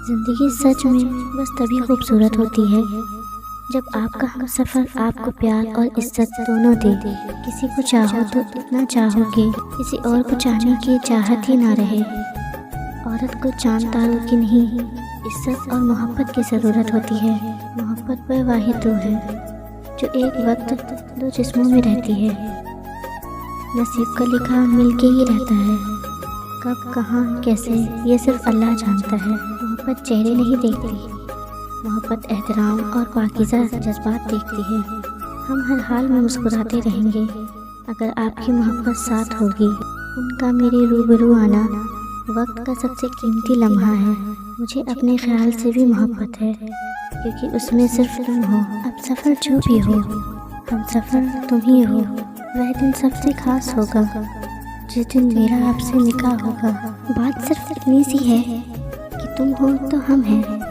ज़िंदगी सच में बस तभी खूबसूरत होती है जब आपका हमसफ़र आपको प्यार और इज्जत दोनों दे। किसी को चाहो तो इतना चाहो कि किसी और को चाहने की चाहत ही ना रहे। औरत को चांद तारों की नहीं, इज्जत और मोहब्बत की ज़रूरत होती है। मोहब्बत वह वाहिद रूह है जो एक वक्त दो जिस्मों में रहती है। नसीब का लिखा मिलके ही रहता है, कब कहाँ कैसे ये सिर्फ अल्लाह जानता है। मोहब्बत चेहरे नहीं देखती, मोहब्बत एहतराम और पाकीज़ा जज्बात देखती है। हम हर हाल में मुस्कुराते रहेंगे अगर आपकी मोहब्बत साथ होगी। उनका मेरे रूबरू आना वक्त का सबसे कीमती लम्हा है। मुझे अपने ख्याल से भी मोहब्बत है क्योंकि उसमें सिर्फ तुम हो। अब सफ़र जो भी हो, हम सफ़र तुम ही हो। वह दिन सबसे खास होगा जिस दिन मेरा आपसे निकाह होगा। बात सिर्फ इतनी सी है कि तुम हो तो हम हैं।